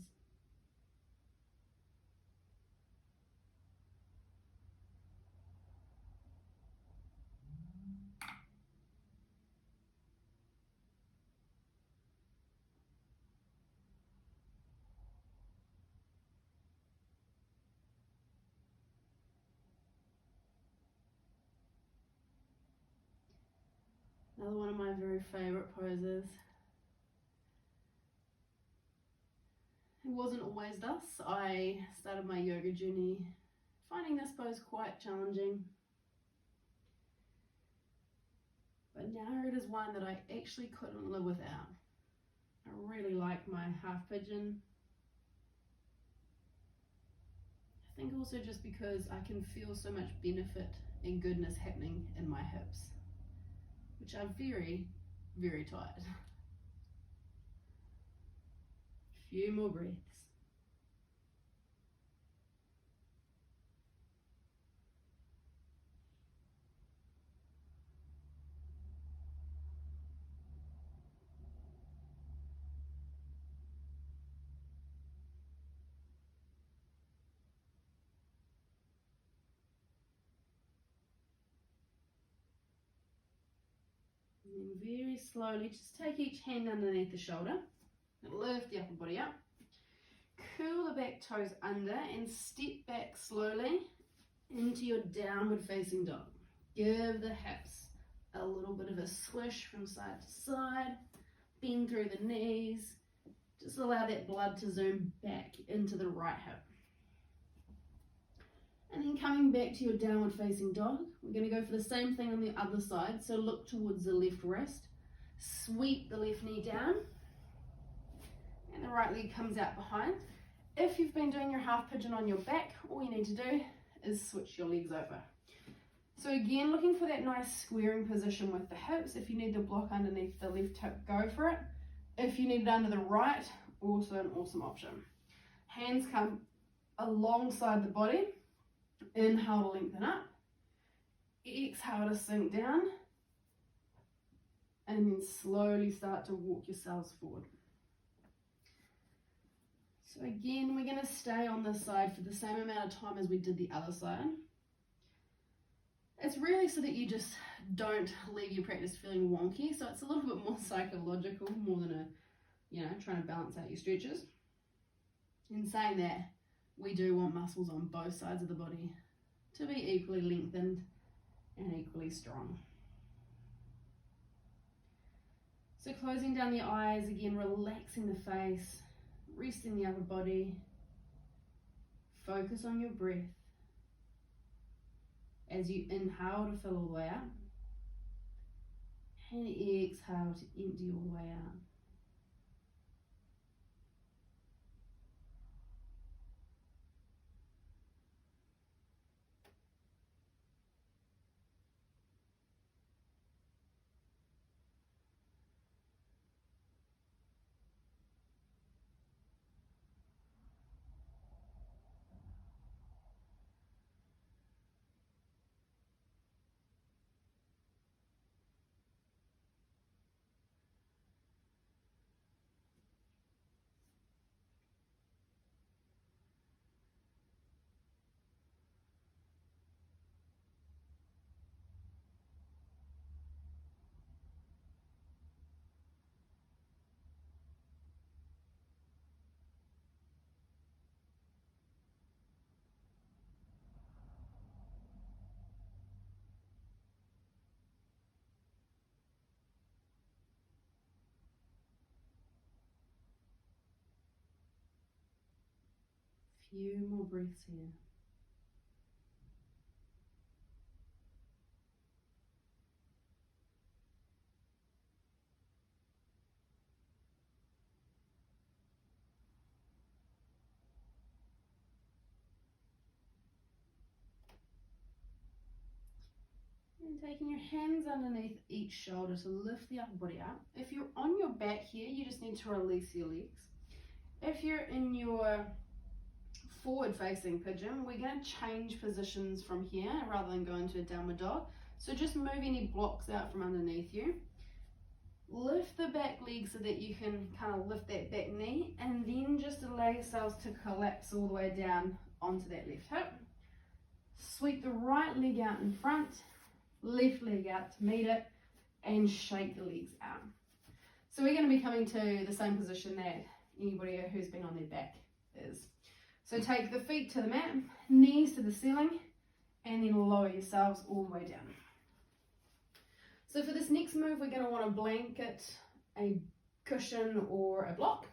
Another one of my very favourite poses. It wasn't always thus. I started my yoga journey finding this pose quite challenging. But now it is one that I actually couldn't live without. I really like my half pigeon. I think also just because I can feel so much benefit and goodness happening in my hips, which are very, very tight. Few more breaths. And then very slowly, just take each hand underneath the shoulder. Lift the upper body up. Curl the back toes under and step back slowly into your downward facing dog. Give the hips a little bit of a swish from side to side. Bend through the knees. Just allow that blood to zoom back into the right hip. And then coming back to your downward facing dog, we're going to go for the same thing on the other side. So look towards the left wrist. Sweep the left knee down. And the right leg comes out behind. If you've been doing your half pigeon on your back, all you need to do is switch your legs over. So again, looking for that nice squaring position with the hips. If you need the block underneath the left hip, go for it. If you need it under the right, also an awesome option. Hands come alongside the body. Inhale to lengthen up. Exhale to sink down. And then slowly start to walk yourselves forward. So again, we're going to stay on this side for the same amount of time as we did the other side. It's really so that you just don't leave your practice feeling wonky. So it's a little bit more psychological, more than trying to balance out your stretches. In saying that, we do want muscles on both sides of the body to be equally lengthened and equally strong. So closing down the eyes, again, relaxing the face, resting the upper body. Focus on your breath. As you inhale to fill all the way up, and exhale to empty all the way out. Few more breaths here. And taking your hands underneath each shoulder to lift the upper body up. If you're on your back here, you just need to release your legs. If you're in your forward facing pigeon, we're going to change positions from here rather than go into a downward dog. So just move any blocks out from underneath you. Lift the back leg so that you can kind of lift that back knee, and then just allow yourselves to collapse all the way down onto that left hip. Sweep the right leg out in front, left leg out to meet it, and shake the legs out. So we're going to be coming to the same position that anybody who's been on their back is. So take the feet to the mat, knees to the ceiling, and then lower yourselves all the way down. So for this next move, we're going to want to blanket a cushion or a block.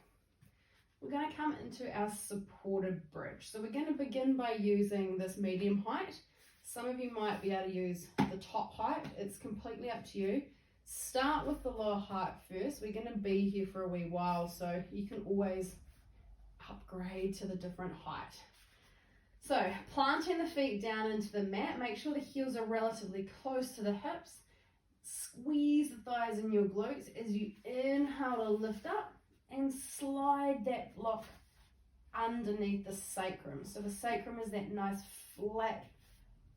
We're going to come into our supported bridge. So we're going to begin by using this medium height. Some of you might be able to use the top height. It's completely up to you. Start with the lower height first. We're going to be here for a wee while, so you can always upgrade to the different height. So planting the feet down into the mat, make sure the heels are relatively close to the hips. Squeeze the thighs and your glutes as you inhale to lift up and slide that block underneath the sacrum. So the sacrum is that nice flat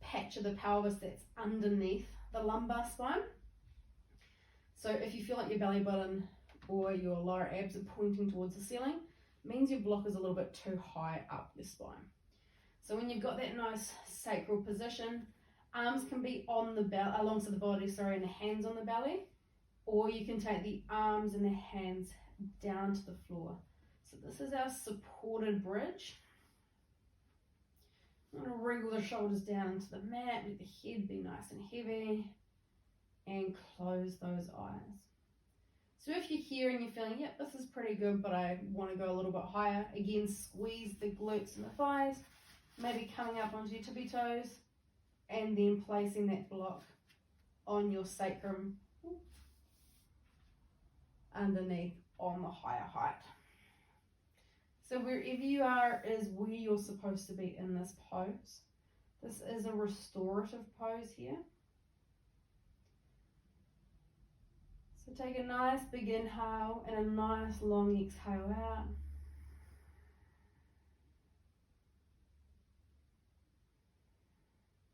patch of the pelvis that's underneath the lumbar spine. So if you feel like your belly button or your lower abs are pointing towards the ceiling, means your block is a little bit too high up the spine. So when you've got that nice sacral position, arms can be on the belly, alongside the body, and the hands on the belly. or you can take the arms and the hands down to the floor. So this is our supported bridge. I'm going to wriggle the shoulders down into the mat, let the head be nice and heavy, and close those eyes. So if you're here and you're feeling, yep, this is pretty good, but I want to go a little bit higher, again, squeeze the glutes and the thighs, maybe coming up onto your tippy toes, and then placing that block on your sacrum underneath on the higher height. So wherever you are is where you're supposed to be in this pose. This is a restorative pose here. So take a nice big inhale and a nice long exhale out.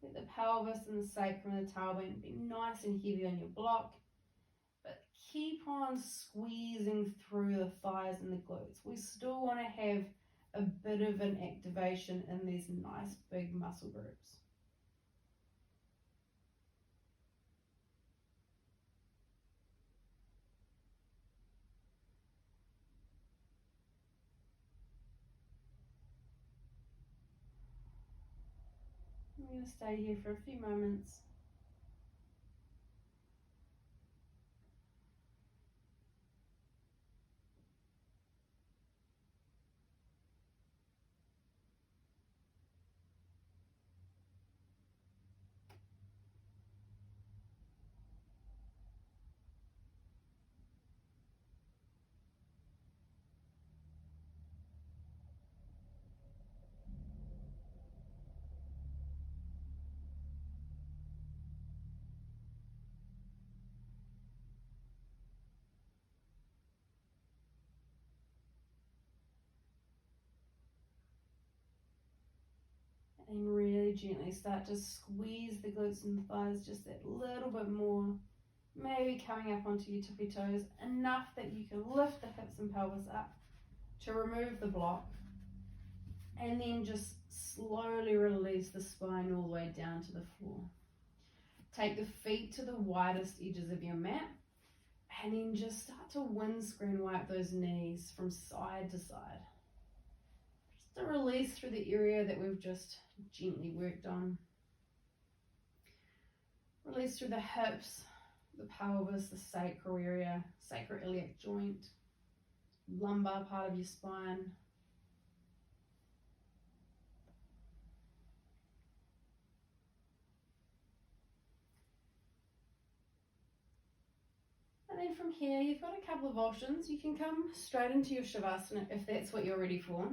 Let the pelvis and the sacrum and the tailbone be nice and heavy on your block. But keep on squeezing through the thighs and the glutes. We still want to have a bit of an activation in these nice big muscle groups. I'm going to stay here for a few moments. And really gently start to squeeze the glutes and the thighs just that little bit more. Maybe coming up onto your tippy toes, enough that you can lift the hips and pelvis up to remove the block. And then just slowly release the spine all the way down to the floor. Take the feet to the widest edges of your mat. And then just start to windscreen wipe those knees from side to side. Just to release through the area that we've just gently worked on. Release through the hips, the pelvis, the sacral area, sacroiliac joint, lumbar part of your spine. And then from here, you've got a couple of options. You can come straight into your Shavasana if that's what you're ready for.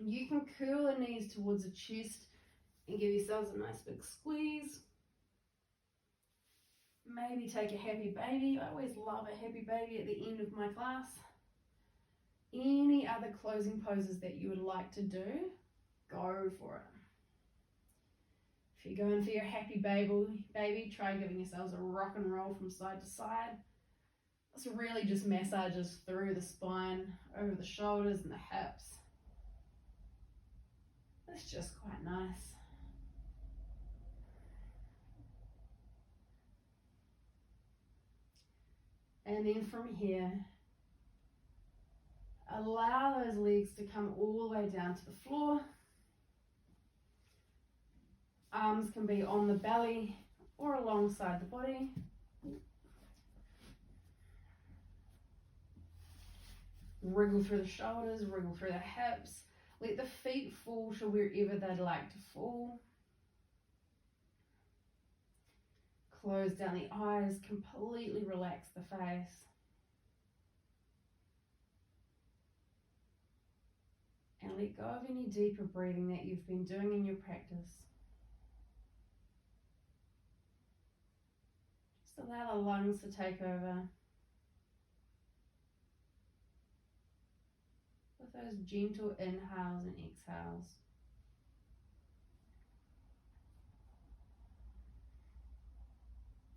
You can curl the knees towards the chest and give yourselves a nice big squeeze. Maybe take a happy baby. I always love a happy baby at the end of my class. Any other closing poses that you would like to do, go for it. If you're going for your happy baby, try giving yourselves a rock and roll from side to side. This really just massages through the spine, over the shoulders and the hips. It's just quite nice. And then from here, allow those legs to come all the way down to the floor. Arms can be on the belly or alongside the body. Wriggle through the shoulders, wriggle through the hips. Let the feet fall to wherever they'd like to fall. Close down the eyes, completely relax the face. And let go of any deeper breathing that you've been doing in your practice. Just allow the lungs to take over. With those gentle inhales and exhales.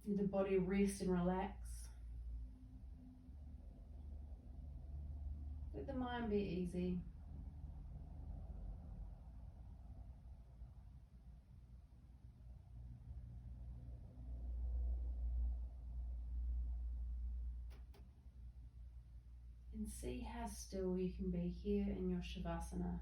Let the body rest and relax. Let the mind be easy. And see how still you can be here in your Shavasana.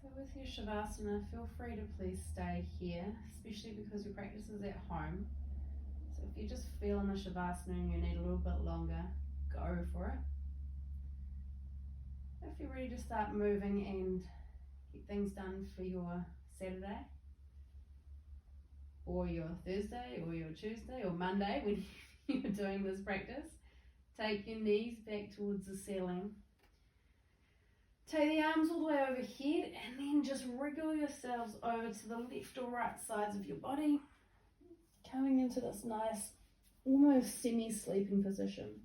So with your Shavasana, feel free to please stay here, especially because your practice is at home. So if you're just feeling the Shavasana and you need a little bit longer, go for it. If you're ready to start moving and get things done for your Saturday, or your Thursday, or your Tuesday, or Monday when you're doing this practice, take your knees back towards the ceiling. Take the arms all the way overhead and then just wriggle yourselves over to the left or right sides of your body, coming into this nice, almost semi-sleeping position.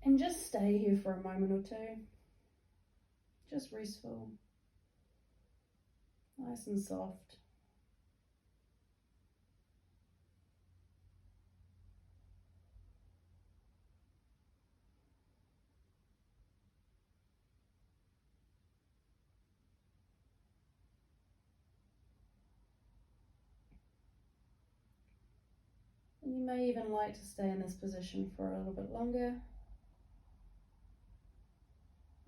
And just stay here for a moment or two. Just restful, nice and soft. And you may even like to stay in this position for a little bit longer.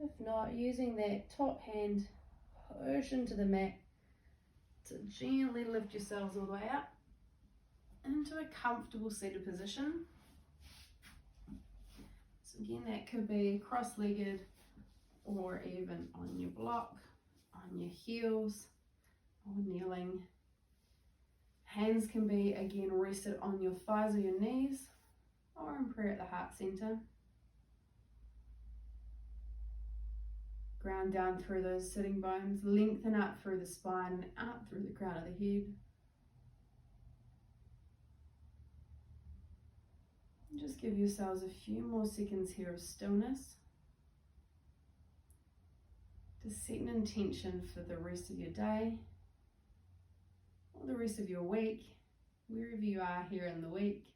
If not, using that top hand push into the mat to gently lift yourselves all the way up into a comfortable seated position. So again, that could be cross-legged or even on your block, on your heels, or kneeling. Hands can be again rested on your thighs or your knees, or in prayer at the heart center. Ground down through those sitting bones, lengthen up through the spine and up through the crown of the head. And just give yourselves a few more seconds here of stillness to set an intention for the rest of your day or the rest of your week, wherever you are here in the week.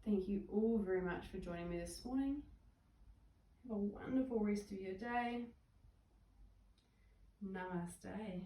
Thank you all very much for joining me this morning. Have a wonderful rest of your day. Namaste.